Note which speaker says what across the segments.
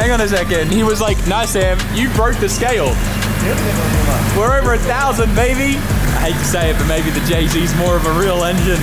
Speaker 1: hang on a second. He was like, nah, Sam, you broke the scale. We're over 1,000, baby. I hate to say it, but maybe the JZ's more of a real engine.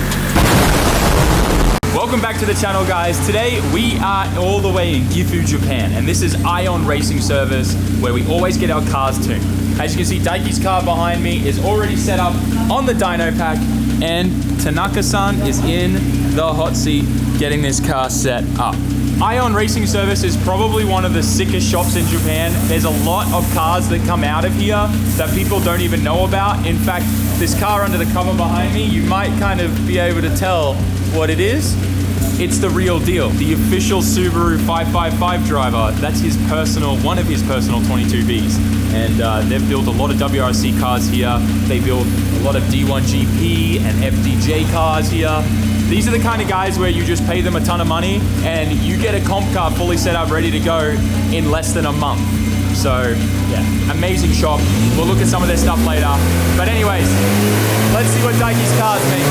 Speaker 1: Welcome back to the channel, guys. Today we are all the way in Gifu, Japan, and this is Ion Racing Service, where we always get our cars tuned. As you can see, Daiki's car behind me is already set up on the dyno pack, and Tanaka-san is in the hot seat getting this car set up. Ion Racing Service is probably one of the sickest shops in Japan. There's a lot of cars that come out of here that people don't even know about. In fact, this car under the cover behind me, you might kind of be able to tell what it is. It's the real deal. The official Subaru 555 driver. That's his personal, one of his personal 22Bs. And they've built a lot of WRC cars here. They build a lot of D1 GP and FDJ cars here. These are the kind of guys where you just pay them a ton of money and you get a comp car fully set up, ready to go in less than a month. So yeah, amazing shop. We'll look at some of their stuff later. But anyways, let's see what Daiki's cars make.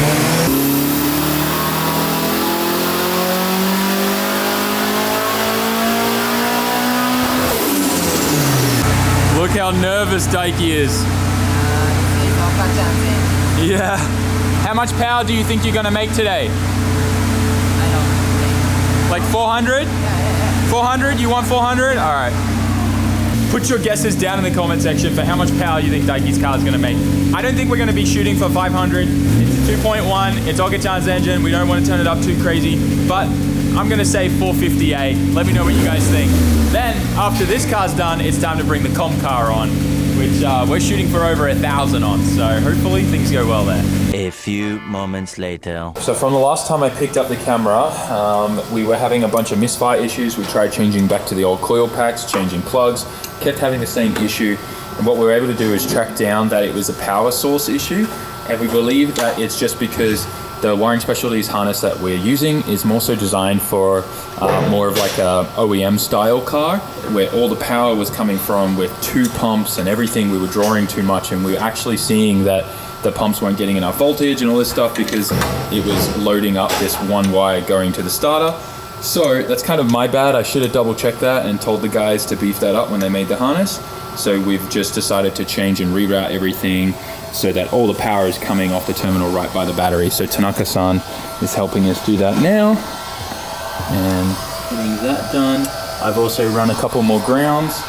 Speaker 1: Look how nervous Daiki is. Yeah. How much power do you think you're gonna make today?
Speaker 2: I don't know.
Speaker 1: Like 400?
Speaker 2: Yeah.
Speaker 1: 400? You want 400? All right. Put your guesses down in the comment section for how much power you think Daiki's car is gonna make. I don't think we're gonna be shooting for 500. It's a 2.1, it's Oga-chan's engine. We don't want to turn it up too crazy, but I'm gonna say 450A. Let me know what you guys think. Then, after this car's done, it's time to bring the comp car on, which we're shooting for over 1,000 on, so hopefully things go well there.
Speaker 3: A few moments later.
Speaker 1: So from the last time I picked up the camera, we were having a bunch of misfire issues. We tried changing back to the old coil packs, changing plugs, kept having the same issue. And what we were able to do is track down that it was a power source issue. And we believe that it's just because the Wiring Specialties harness that we're using is more so designed for more of like a OEM style car, where all the power was coming from with 2 pumps and everything. We were drawing too much, and we were actually seeing that the pumps weren't getting enough voltage and all this stuff because it was loading up this one wire going to the starter. So that's kind of my bad. I should have double checked that and told the guys to beef that up when they made the harness. So we've just decided to change and reroute everything so that all the power is coming off the terminal right by the battery. So Tanaka-san is helping us do that now. And getting that done. I've also run a couple more grounds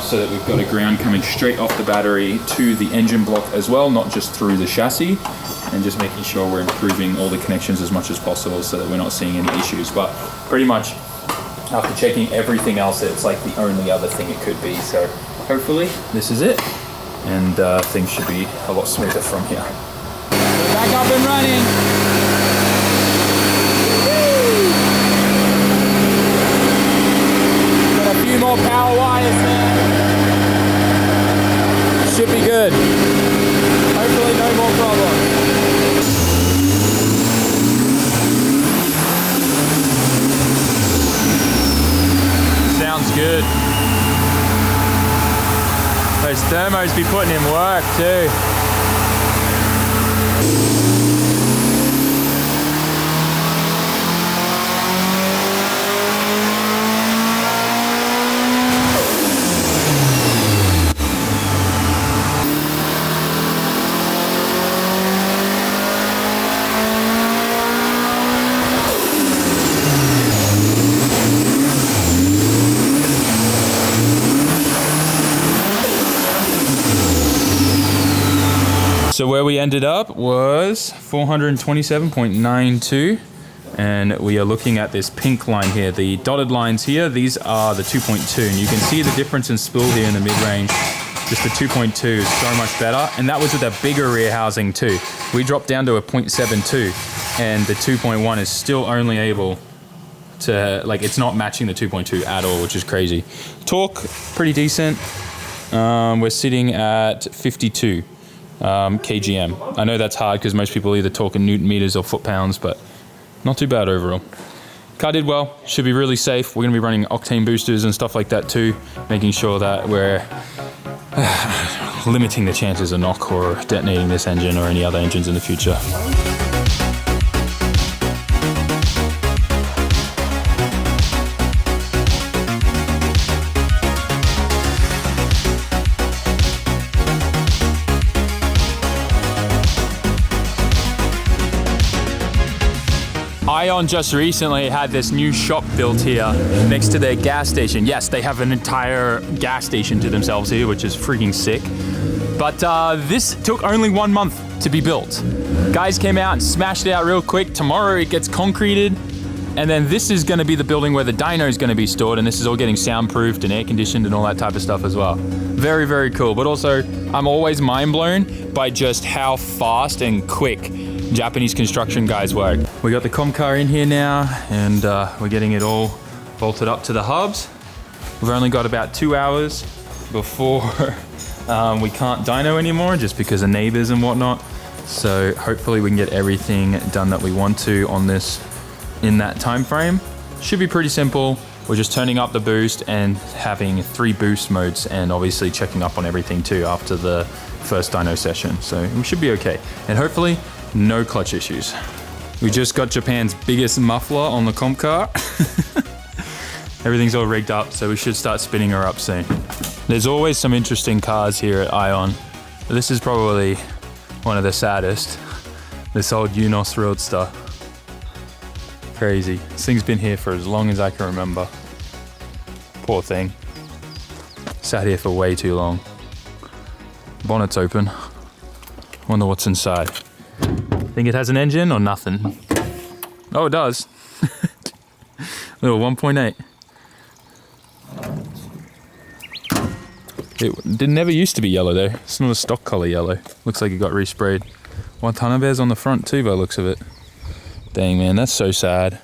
Speaker 1: so that we've got a ground coming straight off the battery to the engine block as well, not just through the chassis, and just making sure we're improving all the connections as much as possible so that we're not seeing any issues. But pretty much after checking everything else, it's like the only other thing it could be. So hopefully this is it, and things should be a lot smoother from here. We're back up and running. Got a few more power wires there. Should be good. Hopefully no more problems. Sounds good. Those thermos be putting in work too. So where we ended up was 427.92, and we are looking at this pink line here. The dotted lines here, these are the 2.2, and you can see the difference in spool here in the mid-range. Just the 2.2 is so much better, and that was with a bigger rear housing too. We dropped down to a 0.72, and the 2.1 is still only able to, like, it's not matching the 2.2 at all, which is crazy. Torque, pretty decent. We're sitting at 52. kgm. I know that's hard because most people either talk in Newton meters or foot pounds, but not too bad overall. Car did well, should be really safe. We're going to be running octane boosters and stuff like that too, making sure that we're limiting the chances of knock or detonating this engine or any other engines in the future. Ion just recently had this new shop built here next to their gas station. Yes, they have an entire gas station to themselves here, which is freaking sick. But this took only 1 month to be built. Guys came out and smashed it out real quick. Tomorrow it gets concreted. And then this is gonna be the building where the dyno is gonna be stored, and this is all getting soundproofed and air conditioned and all that type of stuff as well. Very, very cool. But also, I'm always mind blown by just how fast and quick Japanese construction guys work. We got the com car in here now, and we're getting it all bolted up to the hubs. We've only got about 2 hours before we can't dyno anymore, just because of neighbors and whatnot. So hopefully we can get everything done that we want to on this in that time frame. Should be pretty simple. We're just turning up the boost and having 3 boost modes, and obviously checking up on everything too after the first dyno session. So we should be okay. And hopefully no clutch issues. We just got Japan's biggest muffler on the comp car. Everything's all rigged up, so we should start spinning her up soon. There's always some interesting cars here at Ion. This is probably one of the saddest. This old Unos Roadster. Crazy. This thing's been here for as long as I can remember. Poor thing. Sat here for way too long. Bonnet's open. Wonder what's inside. Think it has an engine or nothing? Oh, it does. Little 1.8. It never used to be yellow though. It's not a stock color yellow. Looks like it got resprayed. Watanabe's on the front too by the looks of it. Dang man, that's so sad.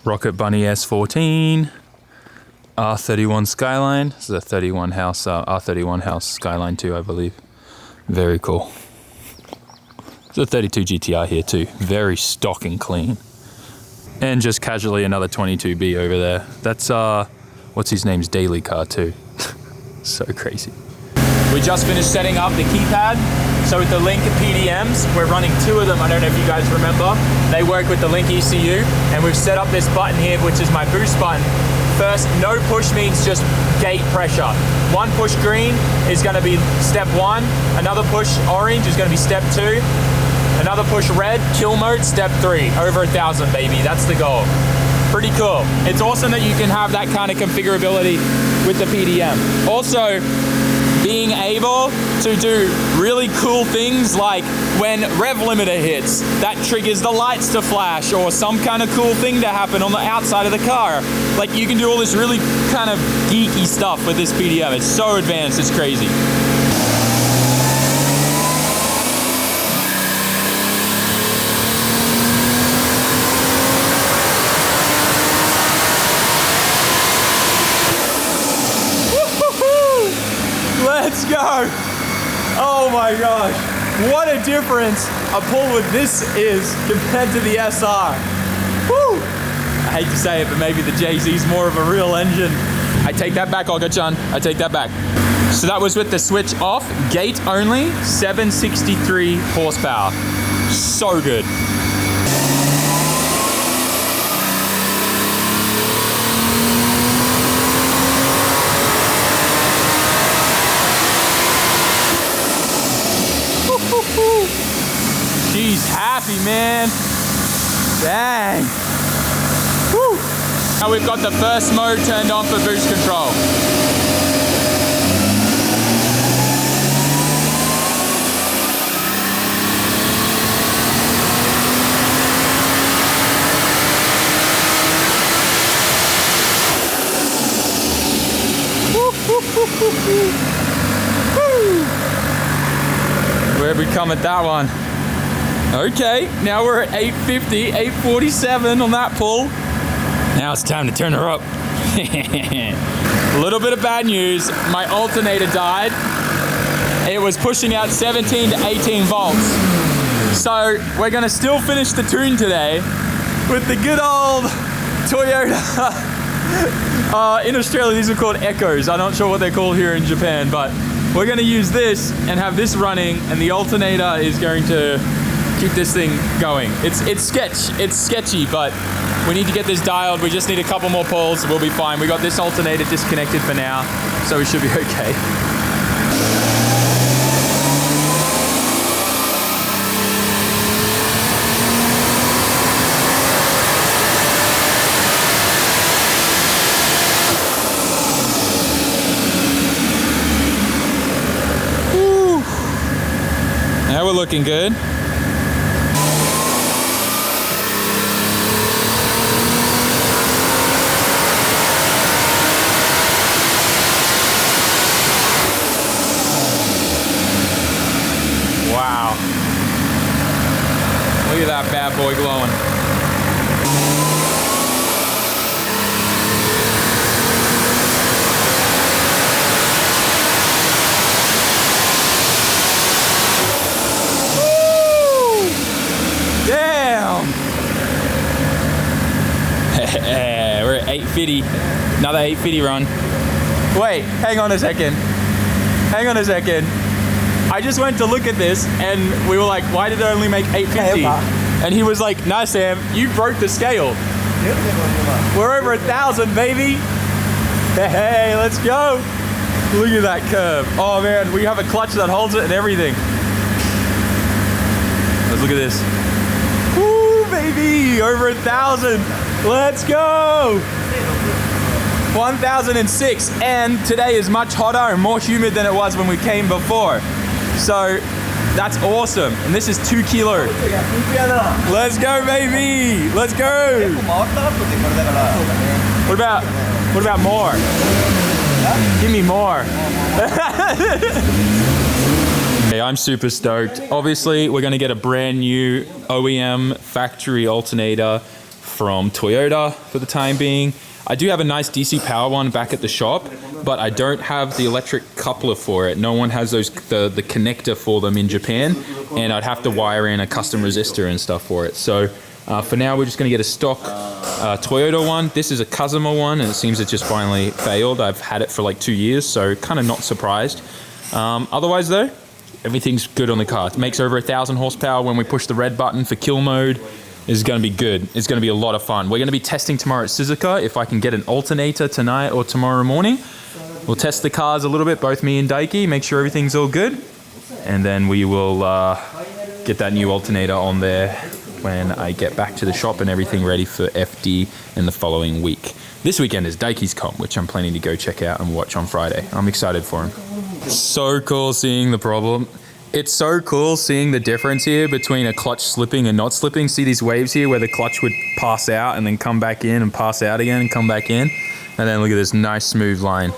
Speaker 1: Rocket Bunny S14. R31 Skyline. This is a 31 house, R31 house Skyline 2, I believe. Very cool. There's a 32 GTR here too. Very stock and clean. And just casually another 22B over there. That's, what's his name's daily car too. So crazy. We just finished setting up the keypad. So with the Link PDMs, we're running 2 of them. I don't know if you guys remember. They work with the Link ECU, and we've set up this button here, which is my boost button. First, no push means just gate pressure. 1 push green is gonna be step 1. Another push orange is gonna be step 2. Another push red, kill mode, step 3. Over 1,000, baby, that's the goal. Pretty cool. It's awesome that you can have that kind of configurability with the PDM. Also, being able to do really cool things like when rev limiter hits, that triggers the lights to flash, or some kind of cool thing to happen on the outside of the car. Like you can do all this really kind of geeky stuff with this PDM. It's so advanced, it's crazy. Let's go! Oh my gosh, what a difference a pull with this is compared to the SR. Woo! I hate to say it, but maybe the JZ's more of a real engine. I take that back, Olga-chan. I take that back. So that was with the switch off, gate only, 763 horsepower. So good. She's happy, man. Dang. Woo. Now we've got the first mode turned on for boost control. Where'd we come at that one? Okay, now we're at 850, 847 on that pull. Now it's time to turn her up. A little bit of bad news. My alternator died. It was pushing out 17 to 18 volts. So we're gonna still finish the tune today with the good old Toyota. In Australia, these are called Echoes. I'm not sure what they're called here in Japan, but we're gonna use this and have this running, and the alternator is going to keep this thing going. It's sketchy, but we need to get this dialed. We just need a couple more pulls. We'll be fine. We got this alternator disconnected for now, so we should be okay. looking good. Wow. Look at that bad boy glowing. Woo! Damn! We're at 850. Another 850 run. Wait, hang on a second. Hang on a second. I just went to look at this and we were like, why did it only make 850? And he was like, nah, Sam, you broke the scale. We're over 1,000, baby. Hey, let's go. Look at that curve. Oh man, we have a clutch that holds it and everything. Let's look at this. Woo, baby, over 1,000. Let's go. 1,006, and today is much hotter and more humid than it was when we came before. So that's awesome. And this is 2 kilo. Let's go, baby. Let's go. What about more? Give me more. Okay, I'm super stoked. Obviously, we're gonna get a brand new OEM factory alternator from Toyota for the time being. I do have a nice DC power one back at the shop, but I don't have the electric coupler for it. No one has those the connector for them in Japan, and I'd have to wire in a custom resistor and stuff for it. So for now, we're just gonna get a stock Toyota one. This is a Kazuma one, and it seems it just finally failed. I've had it for like 2 years, so kind of not surprised. Otherwise though, everything's good on the car. It makes over 1,000 horsepower when we push the red button for kill mode. Is going to be good. It's going to be a lot of fun. We're going to be testing tomorrow at Suzuka. If I can get an alternator tonight or tomorrow morning, we'll test the cars a little bit, both me and Daiki, make sure everything's all good. And then we will get that new alternator on there when I get back to the shop and everything ready for FD in the following week. This weekend is Daiki's comp, which I'm planning to go check out and watch on Friday. I'm excited for him. So cool seeing the problem. It's so cool seeing the difference here between a clutch slipping and not slipping. See these waves here where the clutch would pass out and then come back in and pass out again and come back in. And then look at this nice smooth line.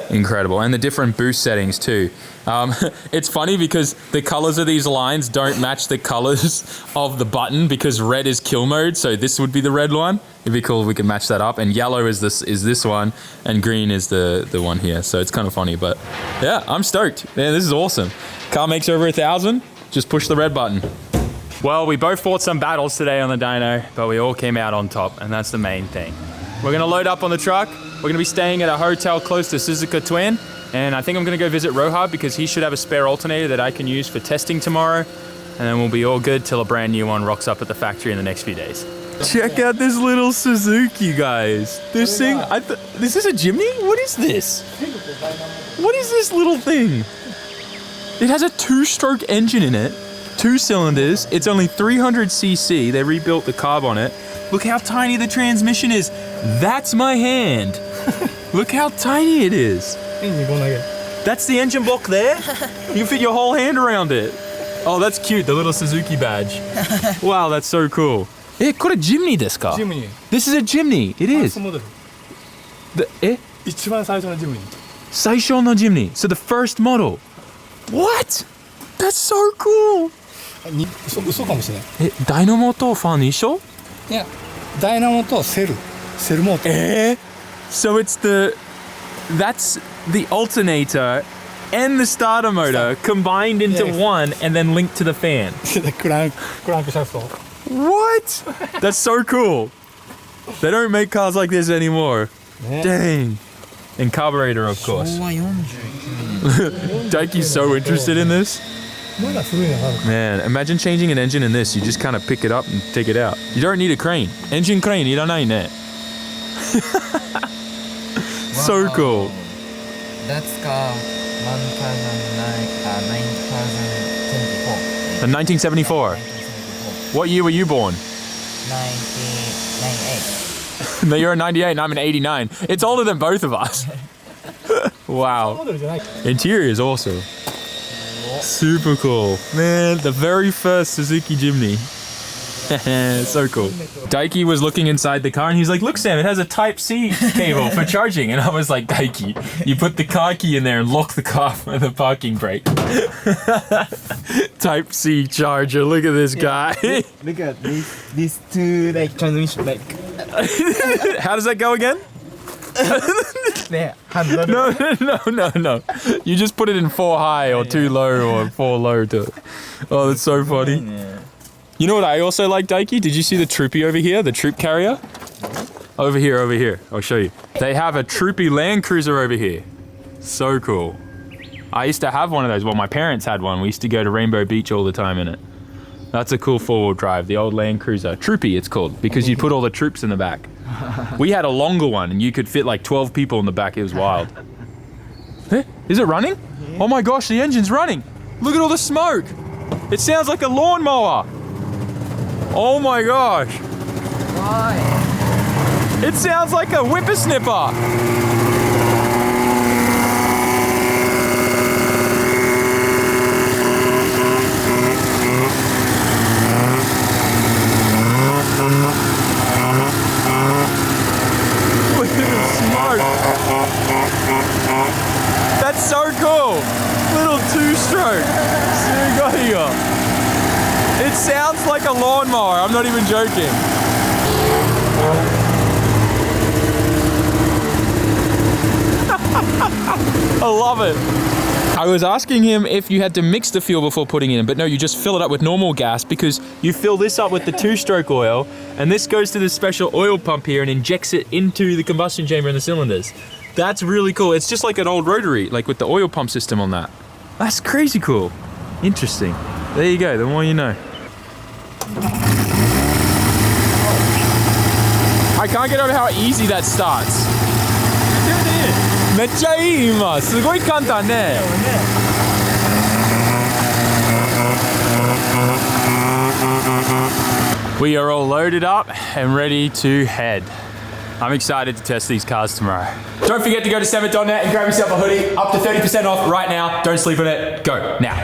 Speaker 1: Incredible. And the different boost settings too. It's funny because the colors of these lines don't match the colors of the button because red is kill mode. So this would be the red one. It'd be cool if we could match that up. And yellow is this one and green is the one here. So it's kind of funny, but yeah, I'm stoked. Man, this is awesome. Car makes over 1,000, just push the red button. Well, we both fought some battles today on the dyno, but we all came out on top, and that's the main thing. We're gonna load up on the truck. We're gonna be staying at a hotel close to Suzuka Twin, and I think I'm gonna go visit Rohab because he should have a spare alternator that I can use for testing tomorrow, and then we'll be all good till a brand new one rocks up at the factory in the next few days. Check out this little Suzuki, guys. This thing, this is a Jimny? What is this? What is this little thing? It has a 2-stroke engine in it, 2 cylinders. It's only 300cc. They rebuilt the carb on it. Look how tiny the transmission is. That's my hand. Look how tiny it is. That's the engine block there. You can fit your whole hand around it. Oh, that's cute, the little Suzuki badge. Wow, that's so cool. Eh, これ Jimny ですか?
Speaker 4: Jimny.
Speaker 1: This is a Jimny. It is.
Speaker 4: 一番最初のジムニー。
Speaker 1: 最初の Jimny. So the first model. What? That's so cool.
Speaker 4: 嘘かもしれない。
Speaker 1: え、ダイナモとファン一緒？
Speaker 4: いや、ダイナモとセルモーター。
Speaker 1: So it's that's the alternator and the starter motor combined into one and then linked to the fan.
Speaker 4: クランクシャフト。
Speaker 1: What? That's so cool. They don't make cars like this anymore. Dang. And carburetor, of course. Daiki's so interested in this. Man, imagine changing an engine in this. You just kind of pick it up and take it out. You don't need a crane. Engine crane, いらないね. So cool.
Speaker 2: That's car 1974.
Speaker 1: 1974. What year were you born?
Speaker 2: 1998.
Speaker 1: No, you're a 98 and I'm an 89. It's older than both of us. Wow. Interior is awesome. Super cool. Man, the very first Suzuki Jimny. So cool. Daiki was looking inside the car and he's like, look Sam, it has a Type-C cable for charging. And I was like, Daiki, you put the car key in there and lock the car with a parking brake. Type-C charger, look at this guy.
Speaker 2: Look at these two like transmission like.
Speaker 1: How does that go again?
Speaker 2: There, handle.
Speaker 1: No. You just put it in 4 high or 2 low or 4 low to it. Oh, that's so funny. You know what I also like, Daiki? Did you see the Troopy over here? The troop carrier? Over here. I'll show you. They have a Troopy Land Cruiser over here. So cool. I used to have one of those. Well, my parents had one. We used to go to Rainbow Beach all the time in it. That's a cool 4-wheel drive, the old Land Cruiser. Troopy, it's called, because you'd put all the troops in the back. We had a longer one, and you could fit like 12 people in the back. It was wild. Is it running? Oh my gosh, the engine's running. Look at all the smoke. It sounds like a lawnmower. Oh my gosh.
Speaker 2: Why?
Speaker 1: It sounds like a whippersnipper. Look at the smoke. That's so cool. Little 2-stroke. It sounds like a lawnmower. I'm not even joking. I love it. I was asking him if you had to mix the fuel before putting it in, but no, you just fill it up with normal gas because you fill this up with the 2-stroke oil, and this goes to this special oil pump here and injects it into the combustion chamber in the cylinders. That's really cool. It's just like an old rotary, like with the oil pump system on that. That's crazy cool. Interesting. There you go, the more you know. I can't get over how easy that starts. めっちゃいい今。すごい簡単ね。We are all loaded up and ready to head. I'm excited to test these cars tomorrow. Don't forget to go to SAMMIT.net and grab yourself a hoodie. Up to 30% off right now. Don't sleep on it. Go now.